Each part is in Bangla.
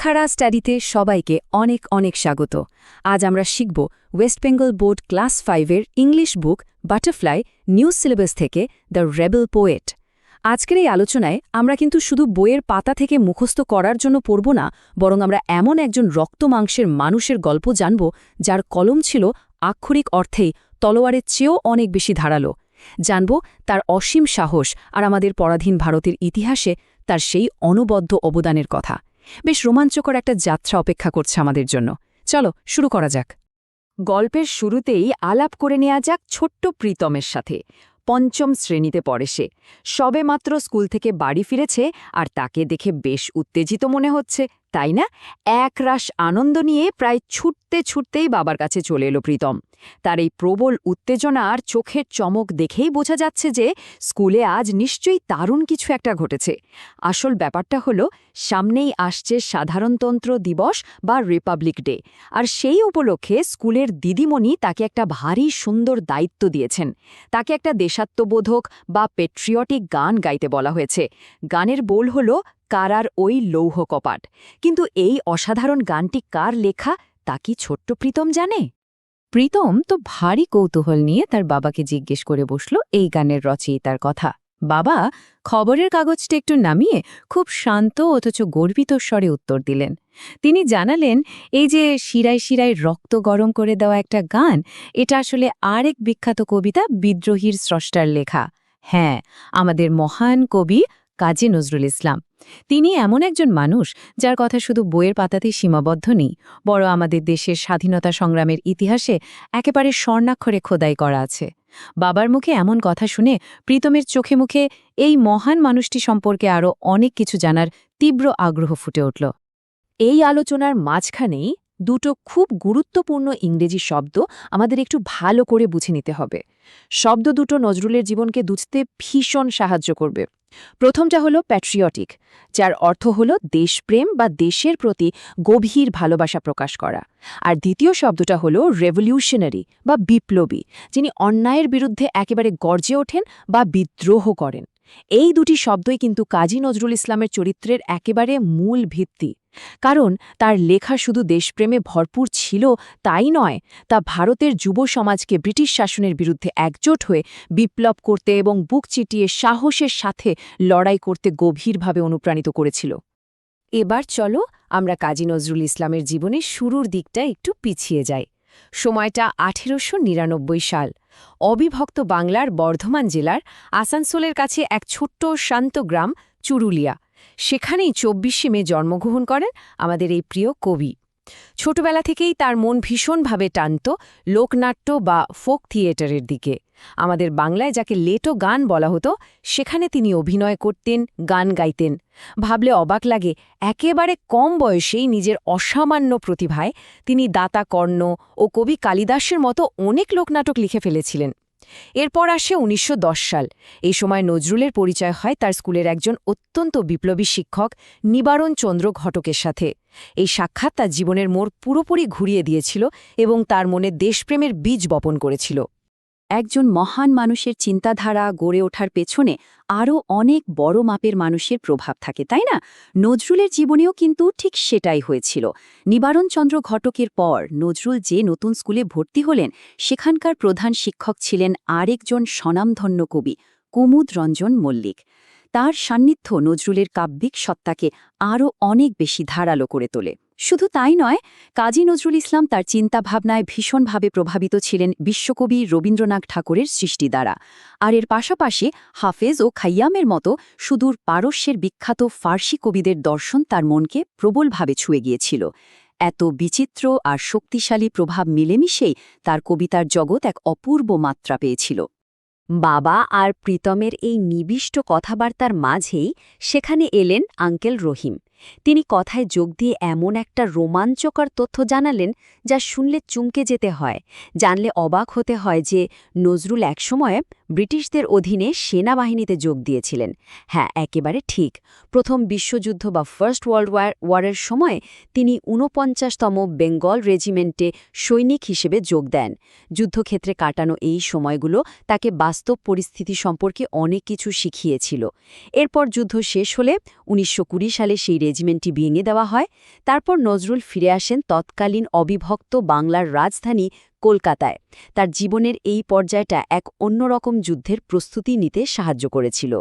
শিক্ষারা স্টাডিতে সবাইকে অনেক অনেক স্বাগত। আজ আমরা শিখব ওয়েস্ট বেঙ্গল বোর্ড ক্লাস 5-এর English book butterfly new syllabus থেকে দ্য রেবেল পোয়েট। আজকের এই আলোচনায় আমরা কিন্তু শুধু বইয়ের পাতা থেকে মুখস্থ করার জন্য পড়ব না, বরং আমরা এমন একজন রক্তমাংসের মানুষের গল্প জানব যার কলম ছিল আক্ষরিক অর্থেই তলোয়ারের চেয়েও অনেক বেশি ধারালো। জানব তার অসীম সাহস আর আমাদের পরাধীন ভারতের ইতিহাসে তার সেই অনবদ্য অবদানের কথা। বেশ রোমাঞ্চকর একটা যাত্রা অপেক্ষা করছে আমাদের জন্য। চলো শুরু করা যাক। গল্পের শুরুতেই আলাপ করে নেওয়া যাক ছোট্ট প্রীতমের সাথে। পঞ্চম শ্রেণীতে পড়ে সে। সবেমাত্র স্কুল থেকে বাড়ি ফিরেছে আর তাকে দেখে বেশ উত্তেজিত মনে হচ্ছে, তাই না? একরাশ আনন্দ নিয়ে প্রায় ছুটতেই বাবার কাছে চলে এলো প্রীতম। তার এই প্রবল উত্তেজনা আর চোখের চমক দেখেই বোঝা যাচ্ছে যে স্কুলে আজ নিশ্চয়ই দারুণ কিছু একটা ঘটেছে। আসল ব্যাপারটা হলো সামনেই আসছে সাধারণতন্ত্র দিবস বা রিপাবলিক ডে, আর সেই উপলক্ষে স্কুলের দিদিমণি তাকে একটা ভারী সুন্দর দায়িত্ব দিয়েছেন। তাকে একটা দেশাত্মবোধক বা পেট্রিয়টিক গান গাইতে বলা হয়েছে। গানের বোল হলো কারার ওই লৌহ কপাট। কিন্তু এই অসাধারণ গানটি কার লেখা তা কি ছোট্ট প্রীতম জানে? প্রীতম তো ভারী কৌতূহল নিয়ে তার বাবাকে জিজ্ঞেস করে বসল এই গানের রচয়িতার কথা। বাবা খবরের কাগজটা একটু নামিয়ে খুব শান্ত অথচ গর্বিত স্বরে উত্তর দিলেন। তিনি জানালেন, এই যে শিরায় শিরায় রক্ত গরম করে দেওয়া একটা গান, এটা আসলে আরেক বিখ্যাত কবিতা বিদ্রোহীর স্রষ্টার লেখা। হ্যাঁ, আমাদের মহান কবি কাজী নজরুল ইসলাম। তিনি এমন একজন মানুষ যার কথা শুধু বইয়ের পাতাতেই সীমাবদ্ধ নেই, বড় আমাদের দেশের স্বাধীনতা সংগ্রামের ইতিহাসে একেবারে স্বর্ণাক্ষরে খোদাই করা আছে। বাবার মুখে এমন কথা শুনে প্রীতমের চোখে মুখে এই মহান মানুষটি সম্পর্কে আরও অনেক কিছু জানার তীব্র আগ্রহ ফুটে উঠল। এই আলোচনার মাঝখানেই দুটো খুব গুরুত্বপূর্ণ ইংরেজি শব্দ আমাদের একটু ভালো করে বুঝে নিতে হবে। শব্দ দুটো নজরুলের জীবনকে বুঝতে ভীষণ সাহায্য করবে। প্রথমটা হলো প্যাট্রিয়টিক, যার অর্থ হলো দেশপ্রেম বা দেশের প্রতি গভীর ভালোবাসা প্রকাশ করা। আর দ্বিতীয় শব্দটা হলো রেভলিউশনারি বা বিপ্লবী, যিনি অন্যায়ের বিরুদ্ধে একেবারে গর্জে ওঠেন বা বিদ্রোহ করেন। এই দুটি শব্দই কিন্তু কাজী নজরুল ইসলামের চরিত্রের একেবারে মূল ভিত্তি। কারণ তার লেখা শুধু দেশপ্রেমে ভরপুর ছিল তাই নয়, তা ভারতের যুব সমাজকে ব্রিটিশ শাসনের বিরুদ্ধে একজোট হয়ে বিপ্লব করতে এবং বুক চিটিয়ে সাহসের সাথে লড়াই করতে গভীরভাবে অনুপ্রাণিত করেছিল। এবার চলো আমরা কাজী নজরুল ইসলামের জীবনের শুরুর দিকটা একটু পিছিয়ে যাই। সময়টা 1899 সাল। অবিভক্ত বাংলার বর্ধমান জেলার আসানসোলের কাছে এক ছোট্ট শান্ত গ্রাম চুরুলিয়া। সেখানেই 24শে মে জন্মগ্রহণ করেন আমাদের এই প্রিয় কবি। ছোটবেলা থেকেই তার মন ভীষণভাবে টানত লোকনাট্য বা ফোক থিয়েটারের দিকে। আমাদের বাংলায় যাকে লেটো গান বলা হতো, সেখানে তিনি অভিনয় করতেন, গান গাইতেন। ভাবলে অবাক লাগে, একেবারে কম বয়সেই নিজের অসামান্য প্রতিভায় তিনি দাতা কর্ণ ও কবি কালিদাসের মতো অনেক লোকনাটক লিখে ফেলেছিলেন। এরপর আসে 1910 সাল। এই সময় নজরুলের পরিচয় হয় তার স্কুলের একজন অত্যন্ত বিপ্লবী শিক্ষক নিবারণ চন্দ্র ঘটকের সাথে। এই সাক্ষাৎ তার জীবনের মোড় পুরোপুরি ঘুরিয়ে দিয়েছিল এবং তার মনে দেশপ্রেমের বীজ বপন করেছিল। একজন মহান মানুষের চিন্তাধারা গড়ে ওঠার পেছনে আরও অনেক বড় মাপের মানুষের প্রভাব থাকে, তাই না? নজরুলের জীবনেও কিন্তু ঠিক সেটাই হয়েছিল। নিবারণচন্দ্র ঘটকের পর নজরুল যে নতুন স্কুলে ভর্তি হলেন, সেখানকার প্রধান শিক্ষক ছিলেন আরেকজন স্বনামধন্য কবি কুমুদ রঞ্জন মল্লিক। তার সান্নিধ্য নজরুলের কাব্যিক সত্তাকে আরও অনেক বেশি ধারালো করে তোলে। শুধু তাই নয়, কাজী নজরুল ইসলাম তার চিন্তাভাবনায় ভীষণভাবে প্রভাবিত ছিলেন বিশ্বকবি রবীন্দ্রনাথ ঠাকুরের সৃষ্টি দ্বারা। আর এর পাশাপাশি হাফেজ ও খাইয়ামের মতো সুদূর পারস্যের বিখ্যাত ফার্সি কবিদের দর্শন তার মনকে প্রবলভাবে ছুঁয়ে গিয়েছিল। এত বিচিত্র আর শক্তিশালী প্রভাব মিলেমিশেই তার কবিতার জগৎ এক অপূর্ব মাত্রা পেয়েছিল। বাবা আর প্রীতমের এই নিবিষ্ট কথাবার্তার মাঝেই সেখানে এলেন আঙ্কেল রহিম। তিনি কথায় যোগ দিয়ে এমন একটা রোমাঞ্চকর তথ্য জানালেন যা শুনলে চমকে যেতে হয়, জানলে অবাক হতে হয় যে নজরুল একসময় ব্রিটিশদের অধীনে সেনাবাহিনীতে যোগ দিয়েছিলেন। হ্যাঁ, একেবারে ঠিক। প্রথম বিশ্বযুদ্ধ বা ফার্স্ট ওয়ার্ল্ড ওয়ারের সময় তিনি ৪৯তম বেঙ্গল রেজিমেন্টে সৈনিক হিসেবে যোগ দেন। যুদ্ধক্ষেত্রে কাটানো এই সময়গুলো তাকে বাস্তব পরিস্থিতি সম্পর্কে অনেক কিছু শিখিয়েছিল। এরপর যুদ্ধ শেষ হলে ১৯২০ সালে সেই রেজিমেন্টটি ভেঙে দেওয়া হয়। তারপর নজরুল ফিরে আসেন তৎকালীন অবিভক্ত বাংলার রাজধানী কলকাতায়। তার জীবনের এই পর্যায়টা এক অন্যরকম যুদ্ধের প্রস্তুতি নিতে সাহায্য করেছিল।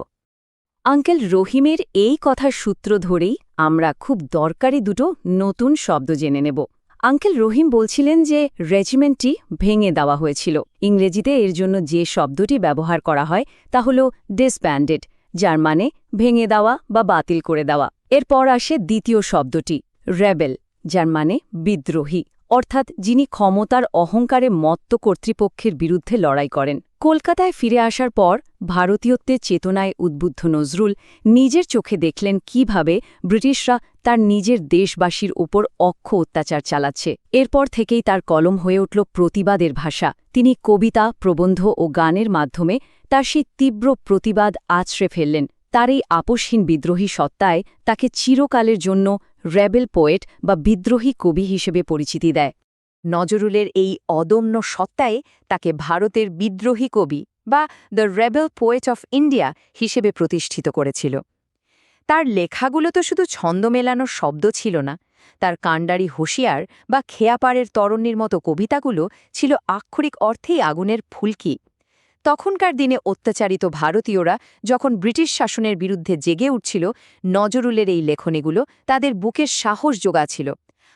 আঙ্কেল রহিমের এই কথার সূত্র ধরেই আমরা খুব দরকারি দুটো নতুন শব্দ জেনে নেব। আঙ্কেল রহিম বলছিলেন যে রেজিমেন্টটি ভেঙে দেওয়া হয়েছিল। ইংরেজিতে এর জন্য যে শব্দটি ব্যবহার করা হয় তা হল ডিসব্যান্ডেড, যার মানে ভেঙে দেওয়া বা বাতিল করে দেওয়া। এরপর আসে দ্বিতীয় শব্দটি রেবেল, যার মানে বিদ্রোহী, অর্থাৎ যিনি ক্ষমতার অহংকারে মত্ত কর্তৃপক্ষের বিরুদ্ধে লড়াই করেন। কলকাতায় ফিরে আসার পর ভারতীয়ত্বের চেতনায় উদ্বুদ্ধ নজরুল নিজের চোখে দেখলেন কিভাবে ব্রিটিশরা তার নিজের দেশবাসীর ওপর অক্ষ অত্যাচার চালাচ্ছে। এরপর থেকেই তার কলম হয়ে উঠল প্রতিবাদের ভাষা। তিনি কবিতা, প্রবন্ধ ও গানের মাধ্যমে তার সেই তীব্র প্রতিবাদ আছড়ে ফেললেন। তার এই আপোষহীন বিদ্রোহী সত্তায় তাকে চিরকালের জন্য রেবেল পোয়েট বা বিদ্রোহী কবি হিসেবে পরিচিতি দেয়। নজরুলের এই অদম্য সত্তায় তাকে ভারতের বিদ্রোহী কবি বা the rebel poet of India হিসেবে প্রতিষ্ঠিত করেছিল। তার লেখাগুলো তো শুধু ছন্দ মেলানোর শব্দ ছিল না, তার কাণ্ডারি হুঁশিয়ার বা খেয়াপাড়ের তরণ্যের মতো কবিতাগুলো ছিল আক্ষরিক অর্থেই আগুনের ফুলকি। তখনকার দিনে অত্যাচারিত ভারতীয়রা যখন ব্রিটিশ শাসনের বিরুদ্ধে জেগে উঠছিল, নজরুলের এই লেখনীগুলো তাদের বুকের সাহস জোগাছিল।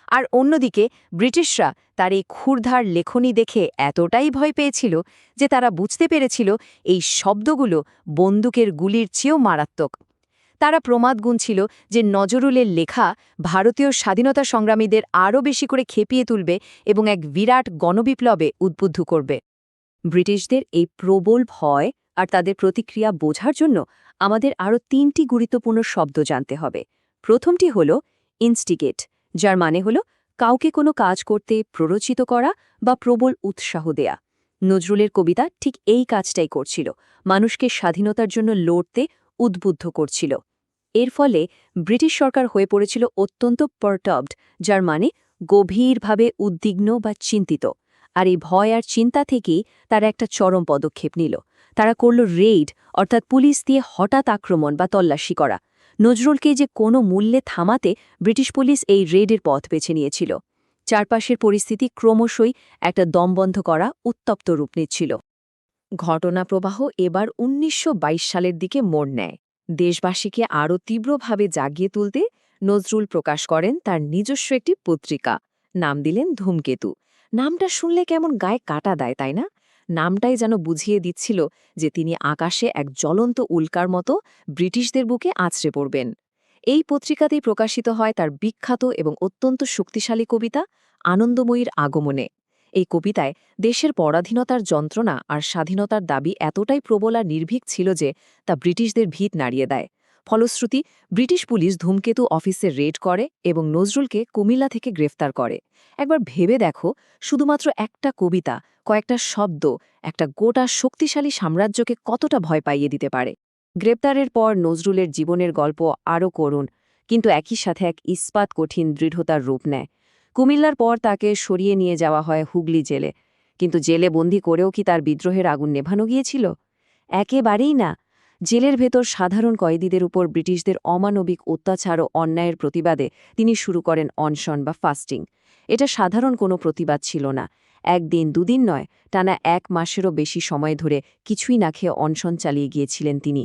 আর অন্যদিকে ব্রিটিশরা তার এই ক্ষুরধার লেখনী দেখে এতটাই ভয় পেয়েছিল যে তারা বুঝতে পেরেছিল এই শব্দগুলো বন্দুকের গুলির চেয়েও মারাত্মক। তারা প্রমাদ গুনছিল যে নজরুলের লেখা ভারতীয় স্বাধীনতা সংগ্রামীদের আরও বেশি করে খেপিয়ে তুলবে এবং এক বিরাট গণবিপ্লবে উদ্বুদ্ধ করবে। ব্রিটিশদের এই প্রবল ভয় আর তাদের প্রতিক্রিয়া বোঝার জন্য আমাদের আরও ৩টি গুরুত্বপূর্ণ শব্দ জানতে হবে। প্রথমটি হল ইনস্টিগেট, যার মানে হল কাউকে কোনো কাজ করতে প্ররোচিত করা বা প্রবল উৎসাহ দেয়া। নজরুলের কবিতা ঠিক এই কাজটাই করছিল, মানুষকে স্বাধীনতার জন্য লড়তে উদ্বুদ্ধ করছিল। এর ফলে ব্রিটিশ সরকার হয়ে পড়েছিল অত্যন্ত পারটার্বড, যার মানে গভীরভাবে উদ্বিগ্ন বা চিন্তিত। আর এই ভয় আর চিন্তা থেকেই তারা একটা চরম পদক্ষেপ নিল। তারা করল রেইড, অর্থাৎ পুলিশ দিয়ে হঠাৎ আক্রমণ বা তল্লাশি করা। নজরুলকে যে কোনো মূল্যে থামাতে ব্রিটিশ পুলিশ এই রেইডের পথ বেছে নিয়েছিল। চারপাশের পরিস্থিতি ক্রমশই একটা দমবন্ধ করা উত্তপ্ত রূপ নিচ্ছিল। ঘটনা প্রবাহ এবার ১৯২২ সালের দিকে মোড় নেয়। দেশবাসীকে আরও তীব্রভাবে জাগিয়ে তুলতে নজরুল প্রকাশ করেন তার নিজস্ব একটি পত্রিকা, নাম দিলেন ধূমকেতু। নামটা শুনলে কেমন গায়ে কাটা দেয়, তাই না? নামটাই যেন বুঝিয়ে দিচ্ছিল যে তিনি আকাশে এক জ্বলন্ত উল্কার মতো ব্রিটিশদের বুকে আছড়ে পড়বেন। এই পত্রিকাতেই প্রকাশিত হয় তার বিখ্যাত এবং অত্যন্ত শক্তিশালী কবিতা আনন্দময়ীর আগমনে। এই কবিতায় দেশের পরাধীনতার যন্ত্রণা আর স্বাধীনতার দাবি এতটাই প্রবল আর নির্ভীক ছিল যে তা ব্রিটিশদের ভিত নাড়িয়ে দেয়। ফলশ্রুতি ব্রিটিশ পুলিশ ধূমকেতু অফিসে রেড করে এবং নজরুলকে কুমিল্লা থেকে গ্রেফতার করে। একবার ভেবে দেখো, শুধুমাত্র একটা কবিতা, কয়েকটা শব্দ একটা গোটা শক্তিশালী সাম্রাজ্যকে কতটা ভয় পাইয়ে দিতে পারে। গ্রেপ্তারের পর নজরুলের জীবনের গল্প আরও করুণ, কিন্তু একই সাথে এক ইস্পাত কঠিন দৃঢ়তার রূপ নেয়। কুমিল্লার পর তাকে সরিয়ে নিয়ে যাওয়া হয় হুগলি জেলে। কিন্তু জেলে বন্দী করেও কি তার বিদ্রোহের আগুন নেভানো গিয়েছিল? একেবারেই না। জেলের ভেতর সাধারণ কয়েদিদের উপর ব্রিটিশদের অমানবিক অত্যাচার ও অন্যায়ের প্রতিবাদে তিনি শুরু করেন অনশন বা ফাস্টিং। এটা সাধারণ কোনো প্রতিবাদ ছিল না। একদিন দুদিন নয়, টানা ১ মাসেরও বেশি সময় ধরে কিছুই না খেয়ে অনশন চালিয়ে গিয়েছিলেন তিনি।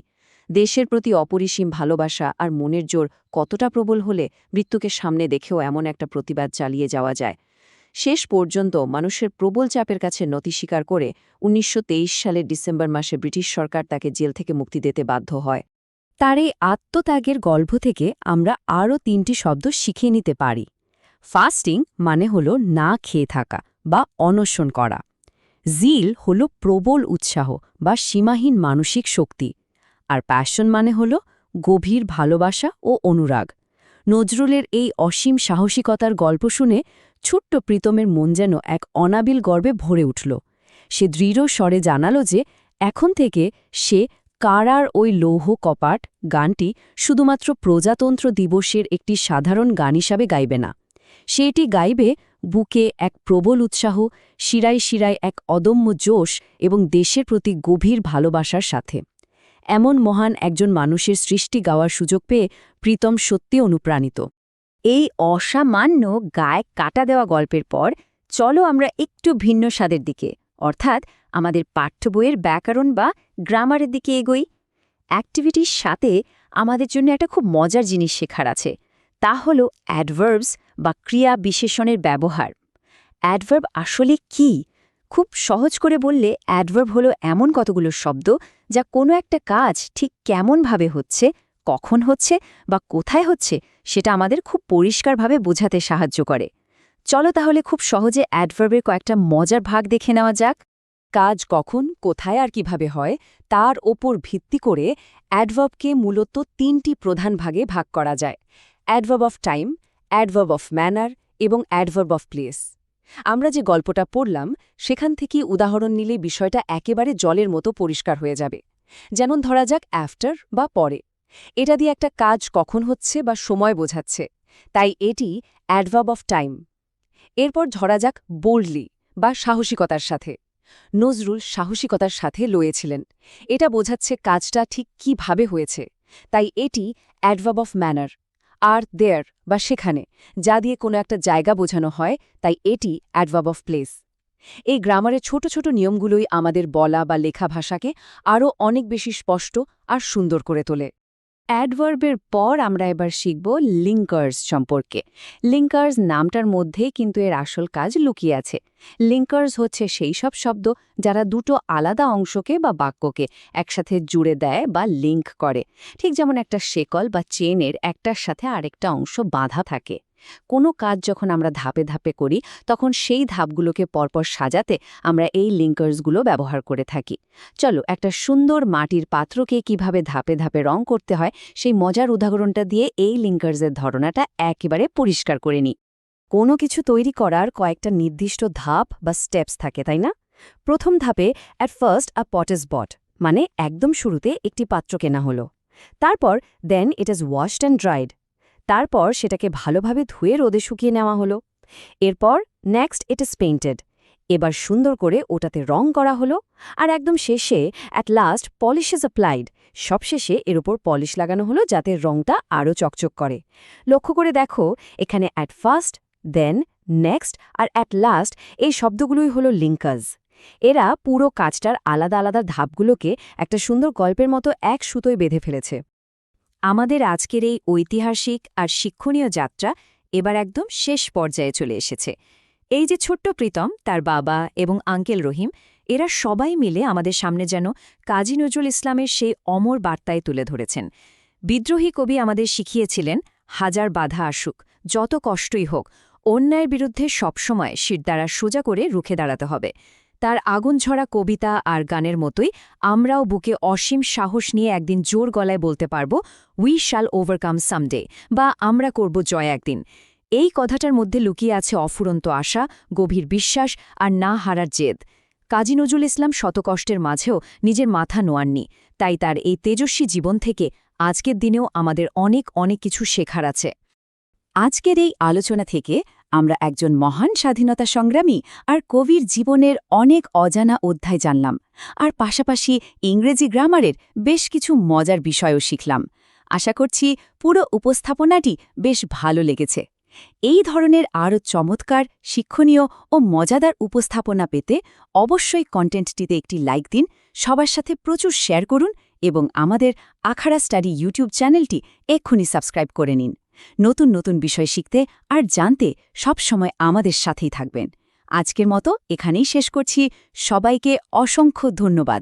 দেশের প্রতি অপরিসীম ভালোবাসা আর মনের জোর কতটা প্রবল হলে মৃত্যুকে সামনে দেখেও এমন একটা প্রতিবাদ চালিয়ে যাওয়া যায়। শেষ পর্যন্ত মানুষের প্রবল চাপের কাছে নতি স্বীকার করে ১৯২৩ সালের ডিসেম্বর মাসে ব্রিটিশ সরকার তাকে জেল থেকে মুক্তি দিতে বাধ্য হয়। তার এই আত্মত্যাগের গল্প থেকে আমরা আরও ৩টি শব্দ শিখে নিতে পারি। ফাস্টিং মানে হল না খেয়ে থাকা বা অনশন করা। জিল হল প্রবল উৎসাহ বা সীমাহীন মানসিক শক্তি। আর প্যাশন মানে হল গভীর ভালোবাসা ও অনুরাগ। নজরুলের এই অসীম সাহসিকতার গল্প শুনে ছোট্ট প্রীতমের মন যেন এক অনাবিল গর্বে ভরে উঠল। সে দৃঢ় স্বরে জানাল যে এখন থেকে সে কারার ওই লৌহ কপাট গানটি শুধুমাত্র প্রজাতন্ত্র দিবসের একটি সাধারণ গান হিসাবে গাইবে না। সে এটি গাইবে বুকে এক প্রবল উৎসাহ, শিরায় শিরায় এক অদম্য জোশ এবং দেশের প্রতি গভীর ভালোবাসার সাথে। এমন মহান একজন মানুষের সৃষ্টি গাওয়ার সুযোগ পেয়ে প্রীতম সত্যি অনুপ্রাণিত। এই অসামান্য গায়ে কাটা দেওয়া গল্পের পর চলো আমরা একটু ভিন্ন স্বাদের দিকে, অর্থাৎ আমাদের পাঠ্য বইয়ের ব্যাকরণ বা গ্রামারের দিকে এগোই। অ্যাক্টিভিটির সাথে আমাদের জন্য একটা খুব মজার জিনিস শেখার আছে, তা হল অ্যাডভার্বস বা ক্রিয়া বিশেষণের ব্যবহার। অ্যাডভার্ব আসলে কি? খুব সহজ করে বললে অ্যাডভার্ব হলো এমন কতগুলো শব্দ যা কোনো একটা কাজ ঠিক কেমনভাবে হচ্ছে, কখন হচ্ছে বা কোথায় হচ্ছে সেটা আমাদের খুব পরিষ্কারভাবে বোঝাতে সাহায্য করে। চলো তাহলে খুব সহজে অ্যাডভার্বের কয়েকটা মজার ভাগ দেখে নেওয়া যাক। কাজ কখন, কোথায় আর কিভাবে হয় তার ওপর ভিত্তি করে অ্যাডভার্বকে মূলত ৩টি প্রধান ভাগে ভাগ করা যায়: adverb of time, adverb of manner এবং অ্যাডভার্ব অফ প্লেস। আমরা যে গল্পটা পড়লাম সেখান থেকে উদাহরণ নিলে বিষয়টা একেবারে জলের মতো পরিষ্কার হয়ে যাবে। যেমন ধরা যাক আফটার বা পরে, এটা দিয়ে একটা কাজ কখন হচ্ছে বা সময় বোঝাচ্ছে, তাই এটি অ্যাডভার্ব অফ টাইম। এরপর ধরা যাক বোল্ডলি বা সাহসিকতার সাথে। নজরুল সাহসিকতার সাথে লয়েছিলেন, এটা বোঝাচ্ছে কাজটা ঠিক কিভাবে হয়েছে, তাই এটি অ্যাডভার্ব অফ ম্যানার। আর দেয়ার বা সেখানে, যা দিয়ে কোনো একটা জায়গা বোঝানো হয়, তাই এটি অ্যাডভার্ব অফ প্লেস। এই গ্রামারের ছোট ছোট নিয়মগুলোই আমাদের বলা বা লেখা ভাষাকে আরও অনেক বেশি স্পষ্ট আর সুন্দর করে তোলে। অ্যাডভার্বের পর আমরা এবার শিখব লিঙ্কার্স সম্পর্কে। লিঙ্কার্স নামটার মধ্যেই কিন্তু এর আসল কাজ লুকিয়ে আছে। লিঙ্কার্স হচ্ছে সেই সব শব্দ যারা দুটো আলাদা অংশকে বা বাক্যকে একসাথে জুড়ে দেয় বা লিঙ্ক করে, ঠিক যেমন একটা শেকল বা চেনের একটার সাথে আরেকটা অংশ বাঁধা থাকে। কোনো কাজ যখন আমরা ধাপে ধাপে করি তখন সেই ধাপগুলোকে পরপর সাজাতে আমরা এই লিঙ্কার্সগুলো ব্যবহার করে থাকি। চলো একটা সুন্দর মাটির পাত্রকে কিভাবে ধাপে ধাপে রং করতে হয় সেই মজার উদাহরণটা দিয়ে এই লিঙ্কার্সের ধারণাটা একেবারে পরিষ্কার করে নিই। কোনো কিছু তৈরি করার কয়েকটা নির্দিষ্ট ধাপ বা স্টেপস থাকে, তাই না? প্রথম ধাপে at first a pot is bought, মানে একদম শুরুতে একটি পাত্র কেনা হলো। তারপর then it is washed and dried, তারপর সেটাকে ভালোভাবে ধুয়ে রোদে শুকিয়ে নেওয়া হলো। এরপর নেক্সট ইট ইজ পেইন্টেড, এবার সুন্দর করে ওটাতে রং করা হলো। আর একদম শেষে at last polish is applied, সবশেষে এর উপর পলিশ লাগানো হলো যাতে রংটা আরও চকচক করে। লক্ষ্য করে দেখো, এখানে অ্যাট ফার্স্ট, দেন, নেক্সট আর অ্যাট লাস্ট এই শব্দগুলোই হলো লিঙ্কার্স। এরা পুরো কাজটার আলাদা আলাদা ধাপগুলোকে একটা সুন্দর গল্পের মতো এক সুতোয় বেঁধে ফেলেছে। আমাদের আজকের এই ঐতিহাসিক আর শিক্ষণীয় যাত্রা এবার একদম শেষ পর্যায়ে চলে এসেছে। এই যে ছোট্ট প্রীতম, তার বাবা এবং আঙ্কেল রহিম, এরা সবাই মিলে আমাদের সামনে যেন কাজী নজরুল ইসলামের সেই অমর বার্তায় তুলে ধরেছেন। বিদ্রোহী কবি আমাদের শিখিয়েছিলেন, হাজার বাধা আসুক, যত কষ্টই হোক, অন্যায়ের বিরুদ্ধে সবসময় শিরদাঁড়া সোজা করে রুখে দাঁড়াতে হবে। তার আগুনঝরা কবিতা আর গানের মতোই আমরাও বুকে অসীম সাহস নিয়ে একদিন জোর গলায় বলতে পারব, উই শ্যাল ওভারকাম সামডে, বা আমরা করব জয় একদিন। এই কথাটার মধ্যে লুকিয়ে আছে অফুরন্ত আশা, গভীর বিশ্বাস আর না হারার জেদ। কাজী নজরুল ইসলাম শতকষ্টের মাঝেও নিজের মাথা নোয়াননি, তাই তার এই তেজস্বী জীবন থেকে আজকের দিনেও আমাদের অনেক অনেক কিছু শেখার আছে। আজকের এই আলোচনা থেকে আমরা একজন মহান স্বাধীনতা সংগ্রামী আর কবির জীবনের অনেক অজানা অধ্যায় জানলাম, আর পাশাপাশি ইংরেজি গ্রামারের বেশ কিছু মজার বিষয়ও শিখলাম। আশা করছি পুরো উপস্থাপনাটি বেশ ভালো লেগেছে। এই ধরনের আরও চমৎকার, শিক্ষণীয় ও মজাদার উপস্থাপনা পেতে অবশ্যই কন্টেন্টটিতে একটি লাইক দিন, সবার সাথে প্রচুর শেয়ার করুন এবং আমাদের আখাড়া স্টাডি ইউটিউব চ্যানেলটি এক্ষুনি সাবস্ক্রাইব করে নিন। নতুন নতুন বিষয় শিখতে আর জানতে সবসময় আমাদের সাথেই থাকবেন। আজকের মতো এখানেই শেষ করছি। সবাইকে অসংখ্য ধন্যবাদ।